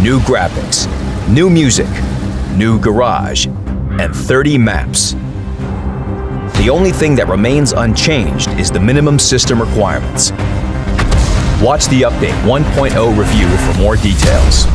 new graphics, new music, new garage, and 30 maps. The only thing that remains unchanged is the minimum system requirements. Watch the Update 1.0 review for more details.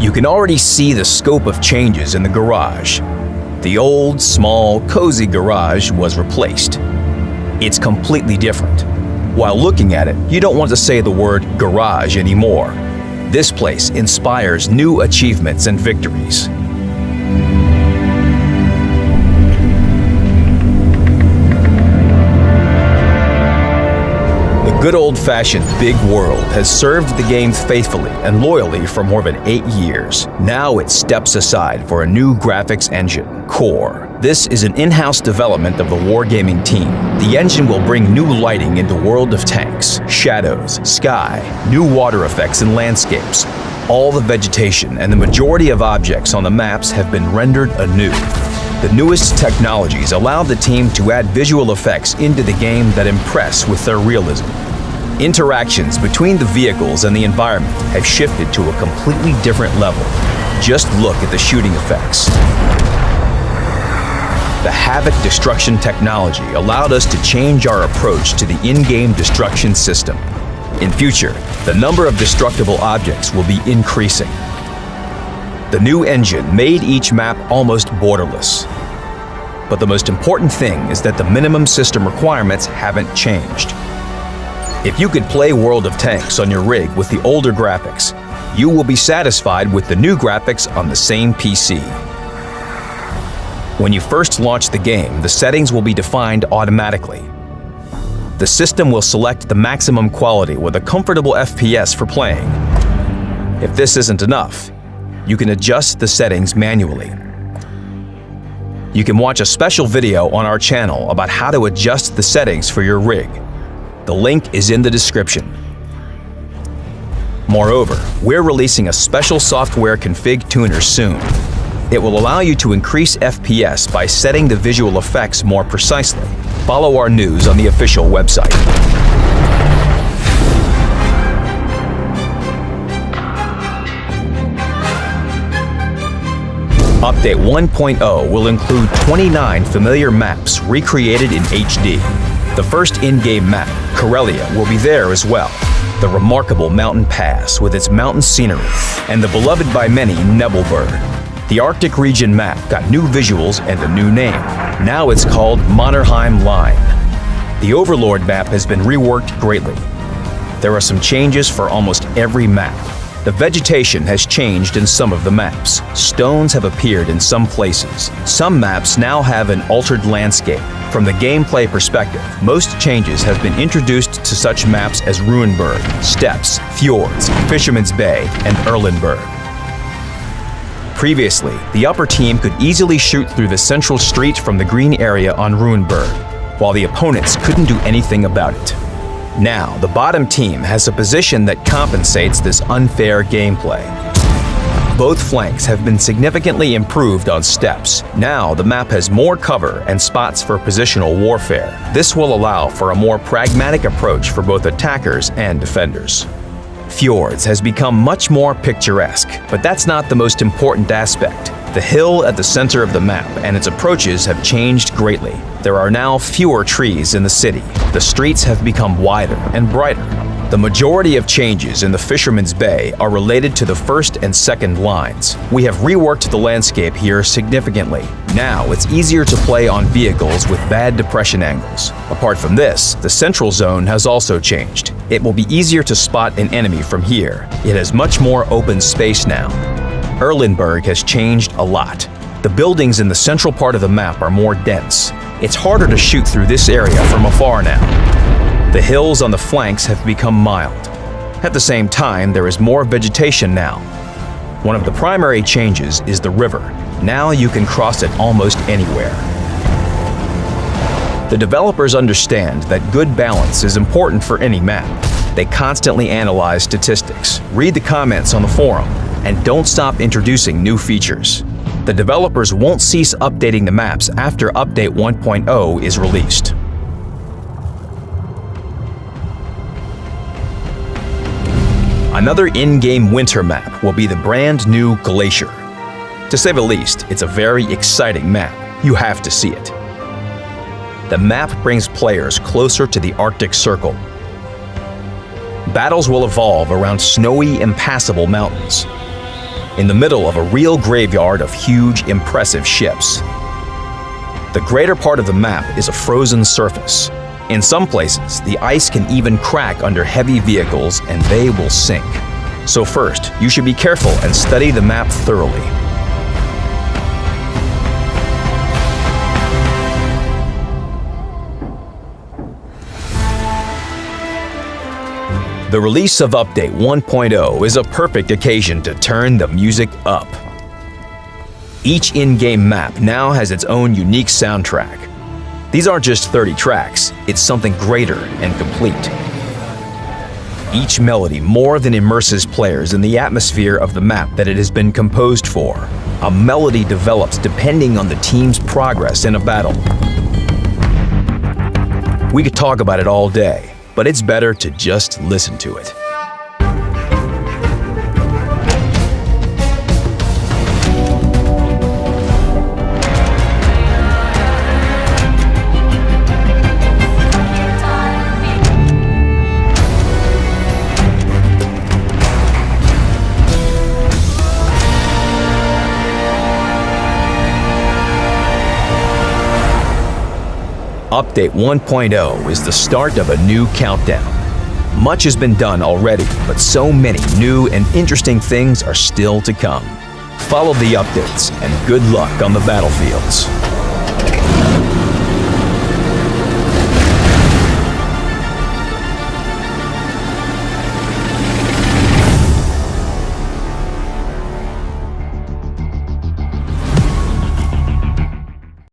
You can already see the scope of changes in the garage. The old, small, cozy garage was replaced. It's completely different. While looking at it, you don't want to say the word garage anymore. This place inspires new achievements and victories. The good old-fashioned Big World has served the game faithfully and loyally for more than 8 years. Now it steps aside for a new graphics engine, Core. This is an in-house development of the Wargaming team. The engine will bring new lighting into World of Tanks, shadows, sky, new water effects and landscapes. All the vegetation and the majority of objects on the maps have been rendered anew. The newest technologies allow the team to add visual effects into the game that impress with their realism. Interactions between the vehicles and the environment have shifted to a completely different level. Just look at the shooting effects. The Havoc destruction technology allowed us to change our approach to the in-game destruction system. In future, the number of destructible objects will be increasing. The new engine made each map almost borderless. But the most important thing is that the minimum system requirements haven't changed. If you could play World of Tanks on your rig with the older graphics, you will be satisfied with the new graphics on the same PC. When you first launch the game, the settings will be defined automatically. The system will select the maximum quality with a comfortable FPS for playing. If this isn't enough, you can adjust the settings manually. You can watch a special video on our channel about how to adjust the settings for your rig. The link is in the description. Moreover, we're releasing a special software config tuner soon. It will allow you to increase FPS by setting the visual effects more precisely. Follow our news on the official website. Update 1.0 will include 29 familiar maps recreated in HD. The first in-game map, Corellia, will be there as well. The remarkable mountain pass with its mountain scenery, and the beloved by many Nebelberg. The Arctic region map got new visuals and a new name. Now it's called Mannerheim Line. The Overlord map has been reworked greatly. There are some changes for almost every map. The vegetation has changed in some of the maps. Stones have appeared in some places. Some maps now have an altered landscape. From the gameplay perspective, most changes have been introduced to such maps as Ruinberg, Steppes, Fjords, Fisherman's Bay, and Erlenberg. Previously, the upper team could easily shoot through the central street from the green area on Ruinberg, while the opponents couldn't do anything about it. Now, the bottom team has a position that compensates this unfair gameplay. Both flanks have been significantly improved on Steppes. Now, the map has more cover and spots for positional warfare. This will allow for a more pragmatic approach for both attackers and defenders. Fjords has become much more picturesque, but that's not the most important aspect. The hill at the center of the map and its approaches have changed greatly. There are now fewer trees in the city. The streets have become wider and brighter. The majority of changes in the Fisherman's Bay are related to the first and second lines. We have reworked the landscape here significantly. Now it's easier to play on vehicles with bad depression angles. Apart from this, the central zone has also changed. It will be easier to spot an enemy from here. It has much more open space now. Erlenberg has changed a lot. The buildings in the central part of the map are more dense. It's harder to shoot through this area from afar now. The hills on the flanks have become mild. At the same time, there is more vegetation now. One of the primary changes is the river. Now you can cross it almost anywhere. The developers understand that good balance is important for any map. They constantly analyze statistics, read the comments on the forum, and don't stop introducing new features. The developers won't cease updating the maps after Update 1.0 is released. Another in-game winter map will be the brand new Glacier. To say the least, it's a very exciting map. You have to see it. The map brings players closer to the Arctic Circle. Battles will evolve around snowy, impassable mountains, in the middle of a real graveyard of huge, impressive ships. The greater part of the map is a frozen surface. In some places, the ice can even crack under heavy vehicles and they will sink. So first, you should be careful and study the map thoroughly. The release of Update 1.0 is a perfect occasion to turn the music up. Each in-game map now has its own unique soundtrack. These aren't just 30 tracks, it's something greater and complete. Each melody more than immerses players in the atmosphere of the map that it has been composed for. A melody develops depending on the team's progress in a battle. We could talk about it all day, but it's better to just listen to it. Update 1.0 is the start of a new countdown. Much has been done already, but so many new and interesting things are still to come. Follow the updates and good luck on the battlefields.